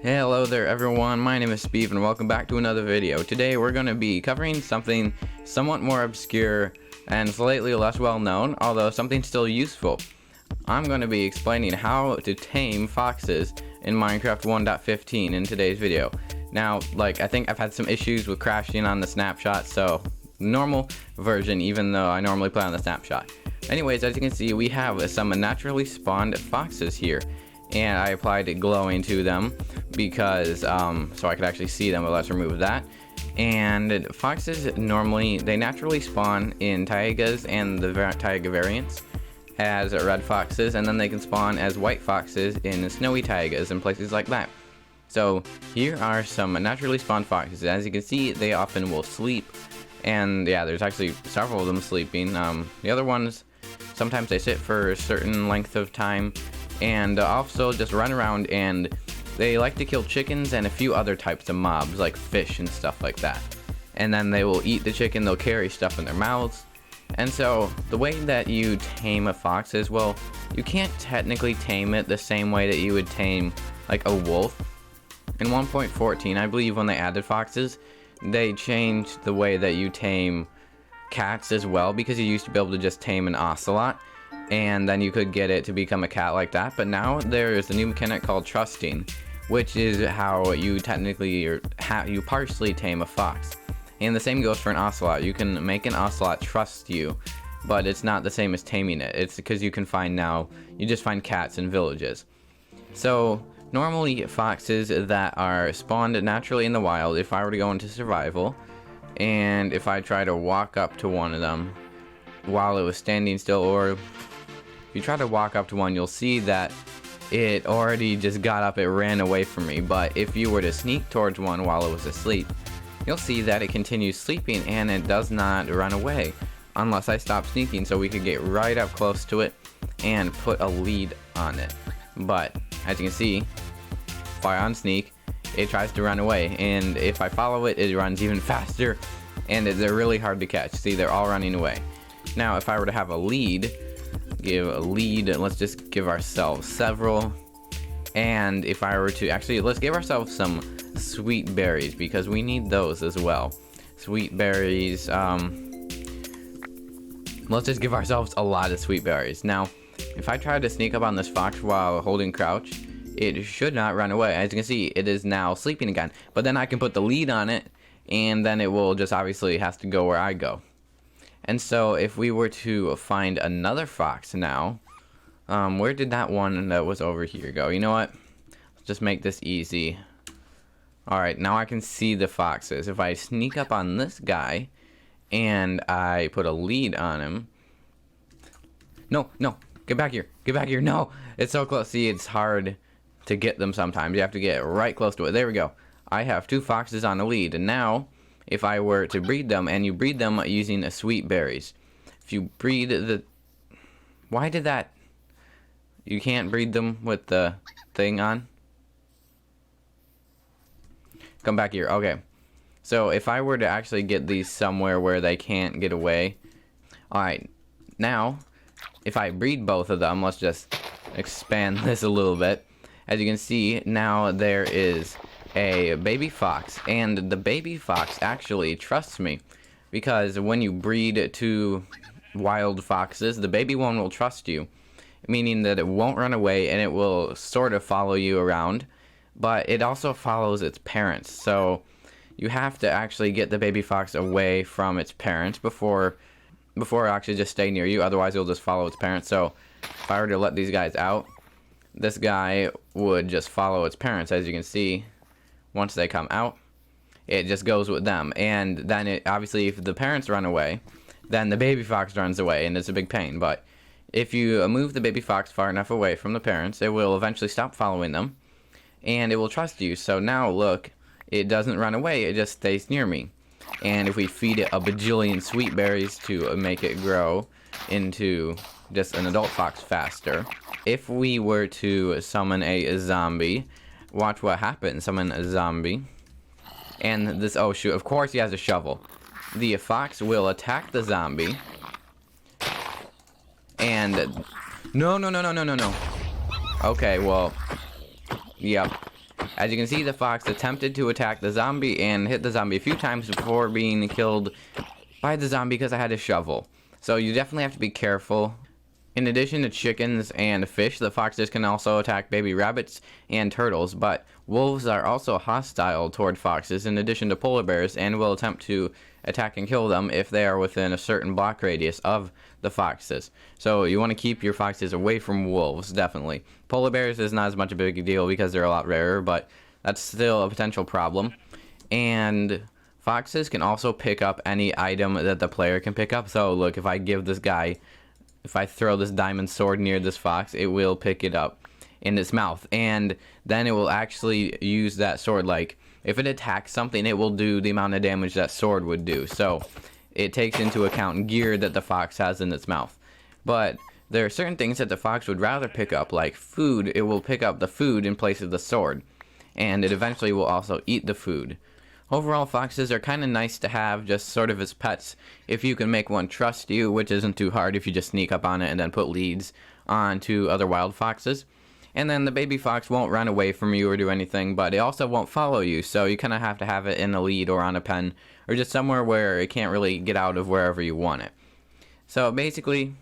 Hello there everyone, my name is Steve and welcome back to another video. Today we're going to be covering something somewhat more obscure and slightly less well known, although something still useful. I'm going to be explaining how to tame foxes in Minecraft 1.15 in today's video. Now, I think I've had some issues with crashing on the snapshot, so normal version even though I normally play on the snapshot. Anyways, as you can see, we have some naturally spawned foxes here. And I applied glowing to them because so I could actually see them, but let's remove that. And foxes they naturally spawn in taigas and the taiga variants as red foxes, and then they can spawn as white foxes in snowy taigas and places like that. So here are some naturally spawned foxes. As you can see, they often will sleep, and yeah, there's actually several of them sleeping. The other ones, sometimes they sit for a certain length of time, and also just run around, and they like to kill chickens and a few other types of mobs like fish and stuff like that. And then they will eat the chicken, they'll carry stuff in their mouths. And so the way that you tame a fox is, well, you can't technically tame it the same way that you would tame like a wolf. In 1.14, I believe when they added foxes, they changed the way that you tame cats as well, because you used to be able to just tame an ocelot and then you could get it to become a cat like that. But now there is a new mechanic called trusting, which is how you technically you partially tame a fox. And the same goes for an ocelot. You can make an ocelot trust you, but it's not the same as taming it. It's because you just find cats in villages. So normally foxes that are spawned naturally in the wild, if I were to go into survival and if I try to walk up to one of them while it was standing still, or if you try to walk up to one, you'll see that it already just got up, it ran away from me. But if you were to sneak towards one while it was asleep, you'll see that it continues sleeping and it does not run away unless I stop sneaking, so we could get right up close to it and put a lead on it. But as you can see, if I unsneak, it tries to run away, and if I follow it, it runs even faster, and they're really hard to catch. See, they're all running away. Now if I were to have a lead, let's just give ourselves several, and if I were to let's give ourselves some sweet berries, because we need those as well. Sweet berries, let's just give ourselves a lot of sweet berries. Now if I try to sneak up on this fox while holding crouch, it should not run away. As you can see, it is now sleeping again, but then I can put the lead on it, and then it will just obviously has to go where I go. And so if we were to find another fox now, where did that one that was over here go? You know what? Let's just make this easy. Alright, now I can see the foxes. If I sneak up on this guy and I put a lead on him. No, get back here. Get back here. No, it's so close. See, it's hard to get them sometimes. You have to get right close to it. There we go. I have two foxes on a lead, and now if I were to breed them, and you breed them using sweet berries. If you breed why did that? You can't breed them with the thing on? Come back here. Okay. So if I were to actually get these somewhere where they can't get away. Alright. Now, if I breed both of them, let's just expand this a little bit. As you can see, now there is a baby fox, and the baby fox actually trusts me, because when you breed two wild foxes, the baby one will trust you, meaning that it won't run away and it will sort of follow you around, but it also follows its parents. So you have to actually get the baby fox away from its parents before it actually just stay near you, otherwise it'll just follow its parents. So if I were to let these guys out, this guy would just follow its parents. As you can see, once they come out, it just goes with them, and then obviously if the parents run away, then the baby fox runs away, and it's a big pain. But if you move the baby fox far enough away from the parents, it will eventually stop following them, and it will trust you. So now look, it doesn't run away, it just stays near me. And if we feed it a bajillion sweet berries to make it grow into just an adult fox faster. If we were to summon a zombie, watch what happens. Summon a zombie, and this, oh shoot, of course he has a shovel. The fox will attack the zombie, and no. Okay, well, yep, As you can see, the fox attempted to attack the zombie and hit the zombie a few times before being killed by the zombie because I had a shovel. So you definitely have to be careful. In addition to chickens and fish, the foxes can also attack baby rabbits and turtles, but wolves are also hostile toward foxes in addition to polar bears and will attempt to attack and kill them if they are within a certain block radius of the foxes. So you want to keep your foxes away from wolves, definitely. Polar bears is not as much a big deal because they're a lot rarer, but that's still a potential problem. And foxes can also pick up any item that the player can pick up. So look, if I throw this diamond sword near this fox, it will pick it up in its mouth, and then it will actually use that sword. Like, if it attacks something, it will do the amount of damage that sword would do. So it takes into account gear that the fox has in its mouth. But there are certain things that the fox would rather pick up, like food. It will pick up the food in place of the sword, and it eventually will also eat the food. Overall, foxes are kind of nice to have just sort of as pets if you can make one trust you, which isn't too hard if you just sneak up on it and then put leads onto other wild foxes. And then the baby fox won't run away from you or do anything, but it also won't follow you, so you kind of have to have it in a lead or on a pen or just somewhere where it can't really get out of wherever you want it. So basically,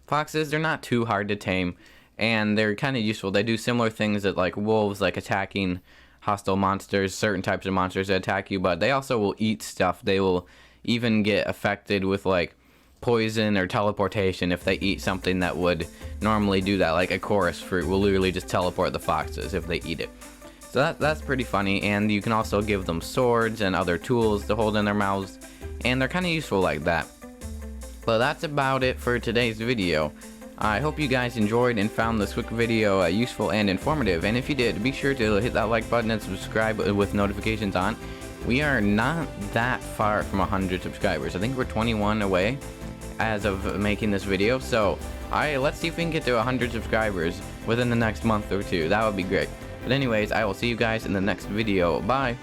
foxes, they're not too hard to tame, and they're kind of useful. They do similar things that like wolves, like attacking hostile monsters, certain types of monsters that attack you, but they also will eat stuff. They will even get affected with like poison or teleportation if they eat something that would normally do that, like a chorus fruit will literally just teleport the foxes if they eat it. So that's pretty funny, and you can also give them swords and other tools to hold in their mouths, and they're kind of useful like that. But that's about it for today's video. I hope you guys enjoyed and found this quick video useful and informative, and if you did, be sure to hit that like button and subscribe with notifications on. We are not that far from 100 subscribers. I think we're 21 away as of making this video, so let's see if we can get to 100 subscribers within the next month or two. That would be great. But anyways, I will see you guys in the next video. Bye!